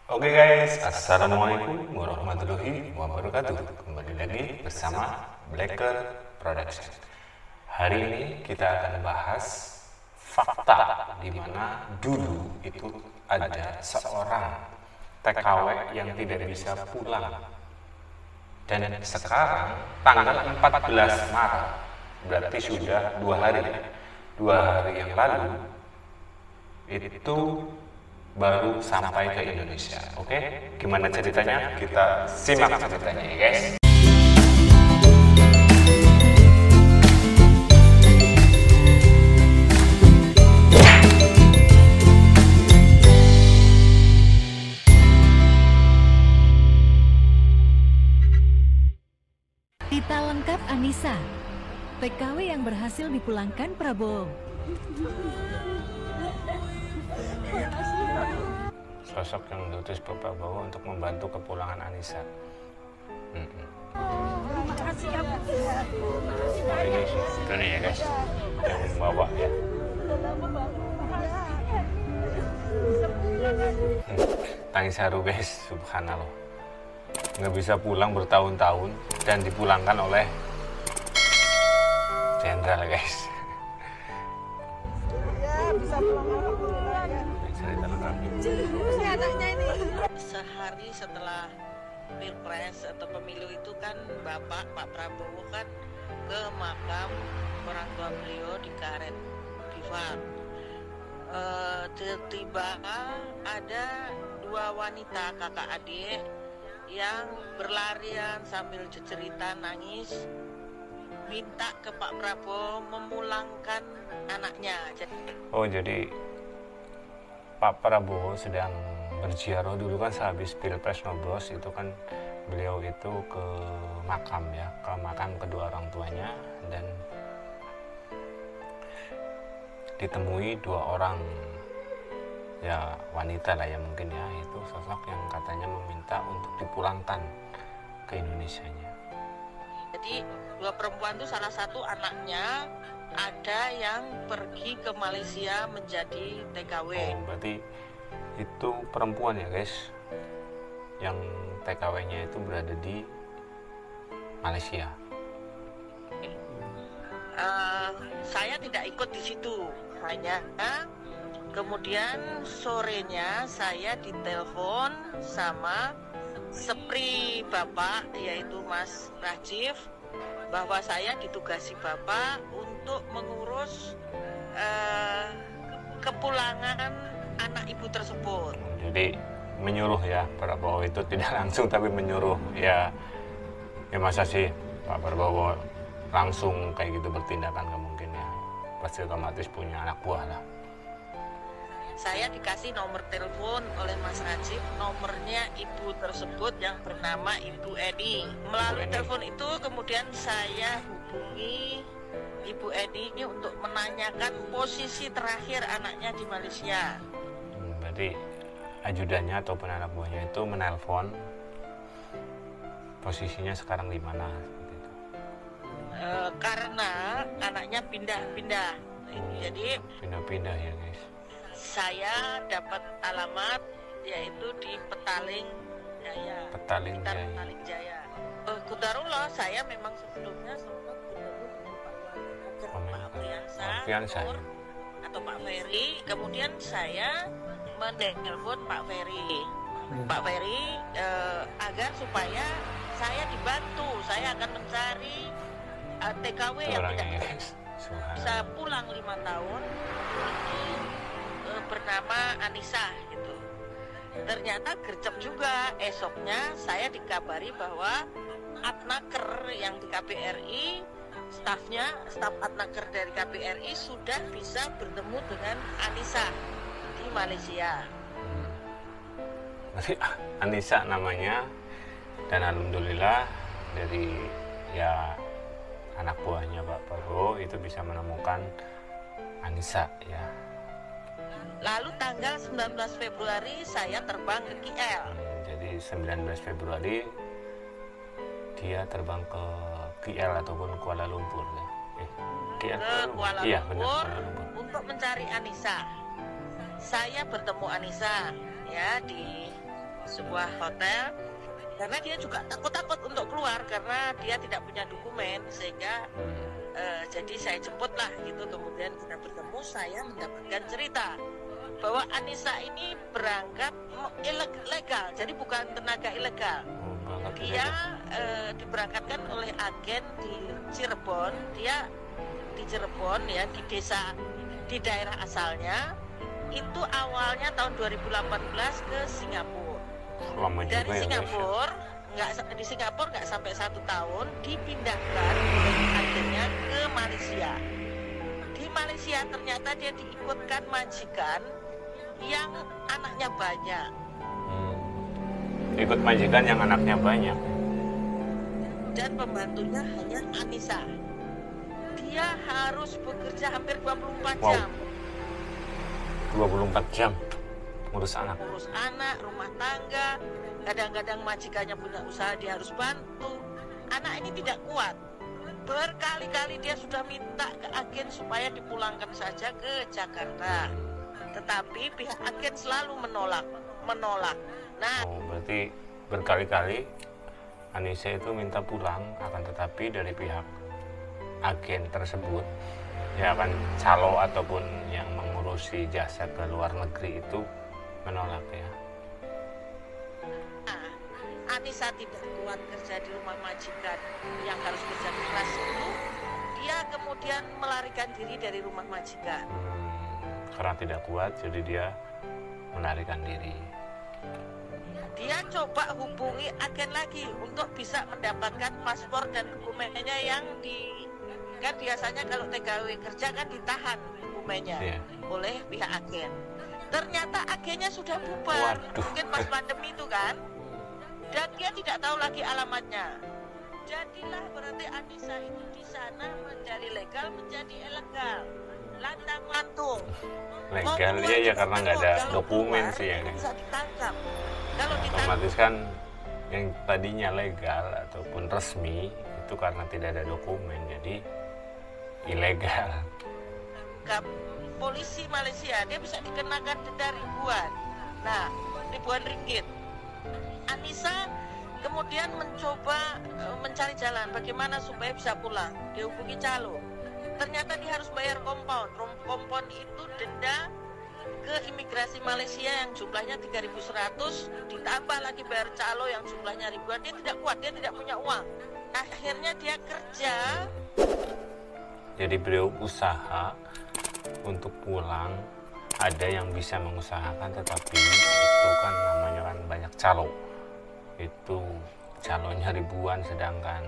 Oke guys, Assalamualaikum warahmatullahi wabarakatuh. Kembali lagi bersama Blacker Production. Hari ini kita akan bahas fakta di mana dulu itu ada seorang TKW yang tidak bisa pulang. Dan sekarang tanggal 14 Maret, berarti sudah 2 hari yang lalu, itu baru sampai ke Indonesia. Oke, gimana ceritanya? Kita simak ceritanya ya guys. Berita lengkap Anissa, TKW yang berhasil dipulangkan Prabowo. Sosok yang diutus Pak Prabowo untuk membantu kepulangan Anissa. Nah, ini ya guys, yang membawa ya. Tangis haru guys, subhanallah. Nggak bisa pulang bertahun-tahun dan dipulangkan oleh jenderal guys. Ya, bisa pulang Sehari setelah Pilpres atau pemilu itu kan Pak Prabowo kan ke makam orang tua beliau di Karet Bivar. Tiba-tiba ada dua wanita kakak adik yang berlarian sambil cerita nangis minta ke Pak Prabowo memulangkan anaknya. Oh, jadi Pak Prabowo sedang berziarah dulu kan sehabis Pilpres nyoblos itu kan beliau itu ke makam ya, ke makam kedua orang tuanya dan ditemui dua orang ya wanita lah ya mungkin ya, itu sosok yang katanya meminta untuk dipulangkan ke Indonesianya. Jadi dua perempuan itu salah satu anaknya ada yang pergi ke Malaysia menjadi TKW. Oh, berarti itu perempuan ya guys, yang TKW-nya itu berada di Malaysia. Saya tidak ikut di situ, hanya kemudian sorenya saya ditelepon sama Sepri Bapak, yaitu Mas Rajif, bahwa saya ditugasi Bapak untuk mengurus kepulangan anak ibu tersebut. Jadi menyuruh ya, Prabowo itu tidak langsung tapi menyuruh ya. Ya masa sih Pak Prabowo langsung kayak gitu bertindakan, nggak mungkin ya, pasti otomatis punya anak buah lah. Saya dikasih nomor telepon oleh Mas Rajib, nomornya ibu tersebut yang bernama Ibu Edi. Melalui telepon itu kemudian saya hubungi Ibu Edi untuk menanyakan posisi terakhir anaknya di Malaysia. Berarti ajudannya ataupun anak buahnya itu menelpon posisinya sekarang di mana? Seperti itu. Karena anaknya pindah-pindah, jadi pindah-pindah ya guys. Saya dapat alamat yaitu di Petaling Jaya. Petaling Jaya. Petaling Jaya. Qadarullah saya memang sebelumnya sempat bertemu dengan Pak Afriansa atau Pak Ferry. Kemudian saya menelpon Pak Ferry. Pak Ferry agar supaya saya dibantu. Saya akan mencari TKW yang tidak bisa pulang 5 tahun. Bernama Anissa gitu. Ternyata gercep juga, esoknya saya dikabari bahwa Adnaker yang di KBRI, staf Adnaker dari KBRI sudah bisa bertemu dengan Anissa di Malaysia. Anissa namanya, dan alhamdulillah dari ya anak buahnya Pak Prabowo itu bisa menemukan Anissa ya. Lalu tanggal 19 Februari saya terbang ke KL. Jadi 19 Februari dia terbang ke KL ataupun Kuala Lumpur ya. Ke Kuala Iya, Lumpur benar, untuk mencari Anissa. Saya bertemu Anissa ya di sebuah hotel karena dia juga takut-takut untuk keluar karena dia tidak punya dokumen, sehingga jadi saya jemputlah gitu. Kemudian kita bertemu, saya mendapatkan cerita bahwa Anissa ini berangkat ilegal, jadi bukan tenaga ilegal. Dia diberangkatkan oleh agen di Cirebon. Dia di Cirebon ya, di desa, di daerah asalnya. Itu awalnya tahun 2018 ke Singapura. Dari Singapura di Singapura nggak sampai 1 tahun, dipindahkan oleh agennya ke Malaysia. Di Malaysia ternyata dia diikutkan majikan yang anaknya banyak. Ikut majikan yang anaknya banyak. Dan pembantunya hanya Anissa. Dia harus bekerja hampir 24 jam. 24 jam ngurus anak. Ngurus anak, rumah tangga. Kadang-kadang majikannya punya usaha, dia harus bantu. Anak ini tidak kuat. Berkali-kali dia sudah minta ke agen supaya dipulangkan saja ke Jakarta. Tetapi pihak agen selalu menolak. Nah, berarti berkali-kali Anissa itu minta pulang, akan tetapi dari pihak agen tersebut, ya kan, calo ataupun yang mengurusi jasa ke luar negeri itu menolak ya. Anissa tidak kuat kerja di rumah majikan yang harus kerja keras itu, dia kemudian melarikan diri dari rumah majikan. Karena tidak kuat, jadi dia melarikan diri. Dia coba hubungi agen lagi untuk bisa mendapatkan paspor dan dokumennya yang kan biasanya kalau TKW kerja kan ditahan dokumennya oleh pihak agen. Ternyata agennya sudah bubar. Mungkin pas pandemi itu kan. Dan dia tidak tahu lagi alamatnya. Jadilah berarti Anissa itu di sana dari legal menjadi ilegal. Lantang-lantung. Legal ya karena nggak ada dokumen sih ya. Bisa ditangkap. Kalau otomatis kan yang tadinya legal ataupun resmi itu karena tidak ada dokumen jadi ilegal. Polisi Malaysia dia bisa dikenakan denda ribuan. Nah, ribuan ringgit. Anissa kemudian mencoba mencari jalan bagaimana supaya bisa pulang. Dia hubungi calo. Ternyata dia harus bayar kompon. Kompon itu denda ke imigrasi Malaysia yang jumlahnya 3.100, ditambah lagi bayar calo yang jumlahnya ribuan. Dia tidak kuat, dia tidak punya uang. Akhirnya dia kerja. Jadi beliau usaha untuk pulang. Ada yang bisa mengusahakan, tetapi itu kan namanya kan banyak calo. Itu calonya ribuan, sedangkan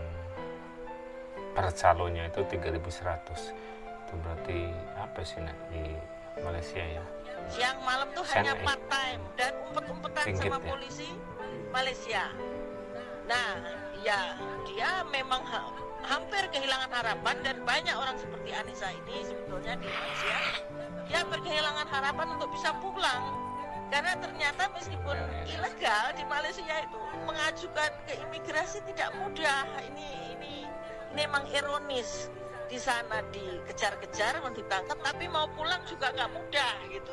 per calonya itu 3.100. Itu berarti apa sih di Malaysia ya? Siang malam tuh hanya part time dan umpet-umpetan sama polisi Malaysia. Nah, ya dia memang hampir kehilangan harapan, dan banyak orang seperti Anissa ini sebetulnya di Malaysia, dia hampir kehilangan harapan untuk bisa pulang. Karena ternyata meskipun ilegal di Malaysia itu mengajukan ke imigrasi tidak mudah. Ini memang ironis. Di sana dikejar-kejar, ditangkap, tapi mau pulang juga nggak mudah gitu,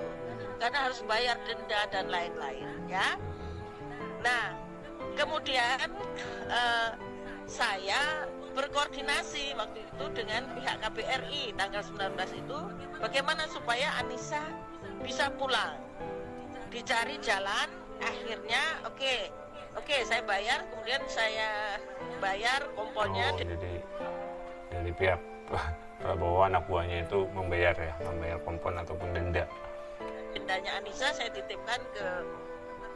karena harus bayar denda dan lain-lain ya. Nah, kemudian saya berkoordinasi waktu itu dengan pihak KBRI tanggal 19 itu, bagaimana supaya Anissa bisa pulang. Dicari jalan, akhirnya oke, saya bayar, kemudian saya bayar komponnya. Jadi dari pihak Prabowo anak buahnya itu membayar kompon ataupun denda. Dendanya Anissa saya titipkan ke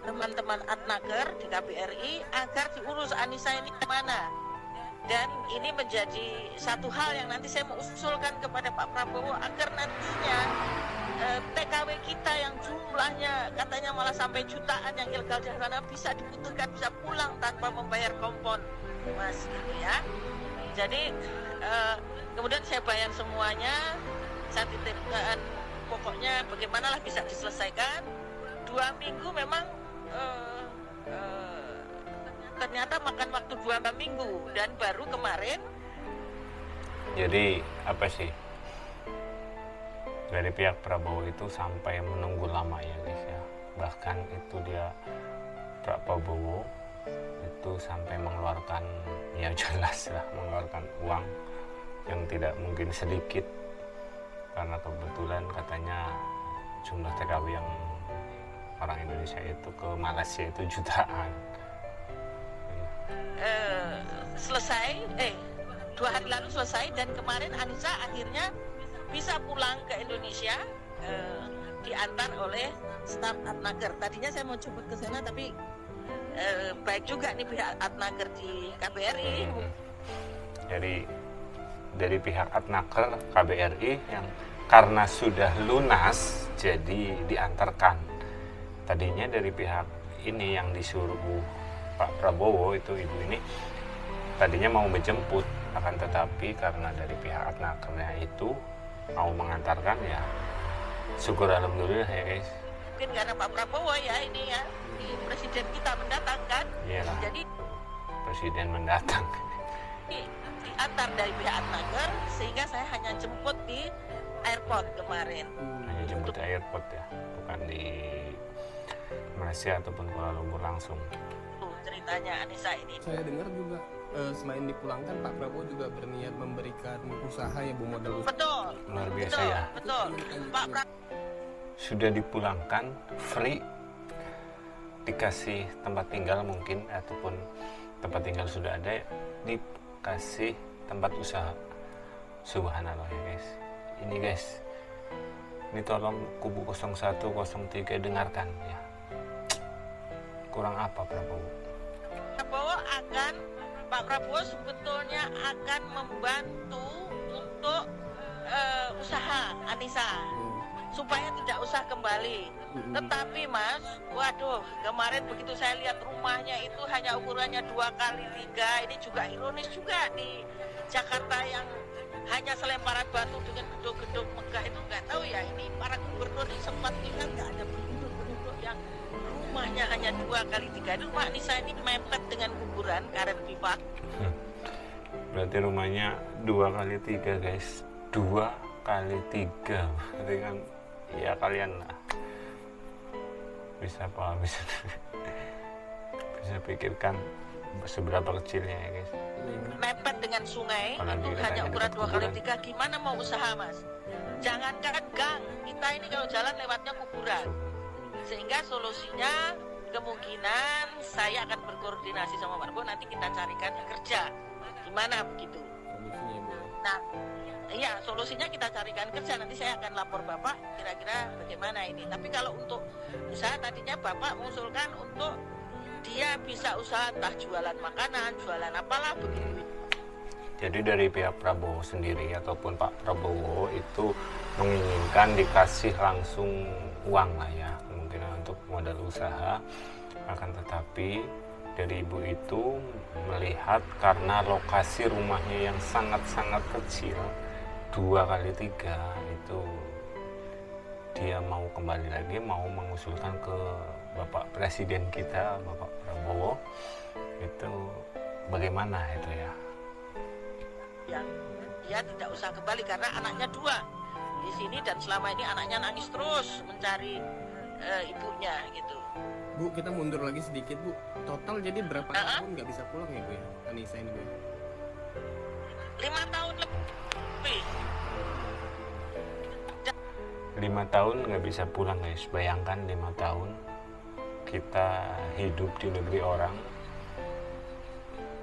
teman-teman Adnaker di KBRI agar diurus Anissa ini kemana. Dan ini menjadi satu hal yang nanti saya mau usulkan kepada Pak Prabowo agar nantinya TKW kita yang jumlahnya katanya malah sampai jutaan yang ilegal di sana bisa diputuskan, bisa pulang tanpa membayar kompon, Mas, gitu ya. Jadi kemudian saya bayar semuanya, saya titipkan, pokoknya bagaimanalah bisa diselesaikan. 2 minggu memang ternyata makan waktu 2 minggu, dan baru kemarin. Jadi apa sih dari pihak Prabowo itu sampai menunggu lama ya guys ya, bahkan itu dia Pak Prabowo itu sampai mengeluarkan, ya jelas lah, mengeluarkan uang yang tidak mungkin sedikit, karena kebetulan katanya jumlah TKW yang orang Indonesia itu ke Malaysia itu jutaan. Selesai, 2 hari lalu selesai, dan kemarin Anissa akhirnya bisa pulang ke Indonesia, diantar oleh staf Atnaker. Tadinya saya mau coba ke sana, tapi baik juga nih pihak Atnaker di KBRI. Jadi dari pihak Atnaker KBRI yang karena sudah lunas jadi diantarkan. Tadinya dari pihak ini yang disuruh Pak Prabowo itu, ibu ini tadinya mau menjemput, akan tetapi karena dari pihak Atnakernya itu mau mengantarkan, ya syukur alhamdulillah ya guys. Mungkin karena Pak Prabowo ya ini ya, presiden kita mendatang kan. Iyalah, Jadi presiden mendatang. diantar dari pihak Atnaker, sehingga saya hanya jemput di airport kemarin. Hanya jemput di airport ya, bukan di Malaysia ataupun Kuala Lumpur langsung. Ceritanya Anissa ini. Saya dengar juga selain dipulangkan, Pak Prabowo juga berniat memberikan usaha ya Bu, modal usaha. Betul. Luar biasa Betul, ya. betul. Pak Prabowo Sudah dipulangkan free, dikasih tempat tinggal mungkin, ataupun tempat tinggal sudah ada, dikasih tempat usaha. Subhanallah ya guys. Ini guys, ini tolong kubu 01, 03 dengarkan ya. Kurang apa Prabowo? Pak Prabowo sebetulnya akan membantu untuk usaha Anissa supaya tidak usah kembali. Tetapi Mas, waduh, kemarin begitu saya lihat rumahnya itu hanya ukurannya 2x3. Ini juga ironis juga di Jakarta yang hanya selemparan batu dengan gedung-gedung megah itu, nggak tahu ya, ini para gubernur ini sempat ingat nggak ada penduduk yang rumahnya hanya 2x3. Itu Pak Nisa ini mepet dengan kuburan karet pipa. Berarti rumahnya 2x3 guys, 2x3. Berarti kan ya kalian lah bisa paham, bisa pikirkan seberapa kecilnya ya guys. Mepet dengan sungai, Apalagi itu hanya katanya ukuran dekat kuburan. 2x3. Gimana mau usaha Mas? Jangankan gang, kita ini kalau jalan lewatnya kuburan. Sehingga solusinya kemungkinan saya akan berkoordinasi sama Pak Prabowo, nanti kita carikan kerja. Gimana begitu? Solusinya Bu. Nah, iya, solusinya kita carikan kerja. Nanti saya akan lapor Bapak kira-kira bagaimana ini. Tapi kalau untuk usaha, tadinya Bapak mengusulkan untuk dia bisa usaha entah jualan makanan, jualan apalah begitu. Jadi dari pihak Prabowo sendiri ataupun Pak Prabowo itu menginginkan dikasih langsung uang lah ya, kemungkinan untuk modal usaha. Akan tetapi dari ibu itu melihat karena lokasi rumahnya yang sangat-sangat kecil, 2x3 itu, dia mau kembali lagi, mau mengusulkan ke Bapak Presiden kita, Bapak Prabowo, itu bagaimana itu ya? Yang dia tidak usah kembali karena anaknya 2 di sini, dan selama ini anaknya nangis terus mencari ibunya gitu. Bu, kita mundur lagi sedikit Bu. Total jadi berapa tahun nggak bisa pulang ya Bu ya, Anissa ini Bu? 5 tahun lebih. 5 tahun nggak bisa pulang guys. Bayangkan 5 tahun kita hidup di negeri orang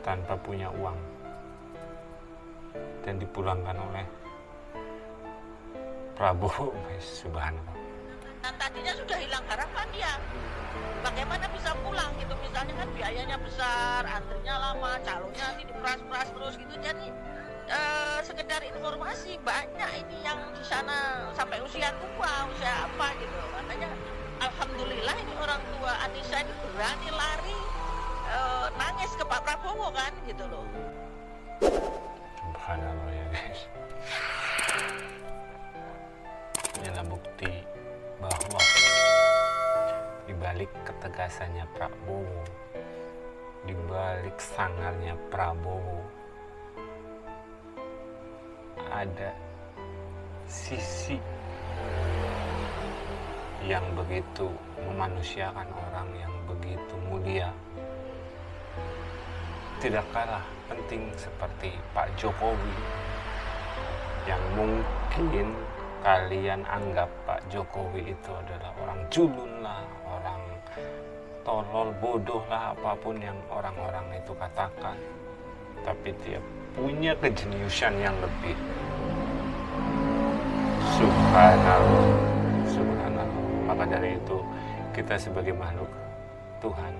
tanpa punya uang dan dipulangkan oleh Prabowo guys, subhanallah. Nah, tadinya sudah hilang harapan dia. Bagaimana bisa pulang gitu, misalnya kan biayanya besar, antrinya lama, calonnya nanti diperas-peras terus gitu. Jadi sekedar informasi, banyak ini yang di sana sampai usia tua, usia apa gitu. Makanya alhamdulillah ini orang tua Anissa ini berani lari nangis ke Pak Prabowo kan gitu loh. Subhanallah ya guys. Inilah bukti bahwa dibalik ketegasannya Prabowo, dibalik sangarnya Prabowo, ada sisi yang begitu memanusiakan orang, yang begitu mulia bahagia tidak kalah penting seperti Pak Jokowi, yang mungkin kalian anggap Pak Jokowi itu adalah orang culun lah, orang tolol, bodoh lah, apapun yang orang-orang itu katakan, tapi dia punya kejeniusan yang lebih. Subhanallah, subhanallah. Maka dari itu kita sebagai makhluk Tuhan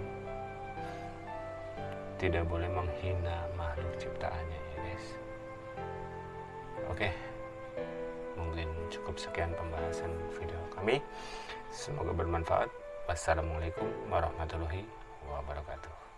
tidak boleh menghina makhluk ciptaannya ya guys. Oke, mungkin cukup sekian pembahasan video kami. Semoga bermanfaat. Wassalamualaikum warahmatullahi wabarakatuh.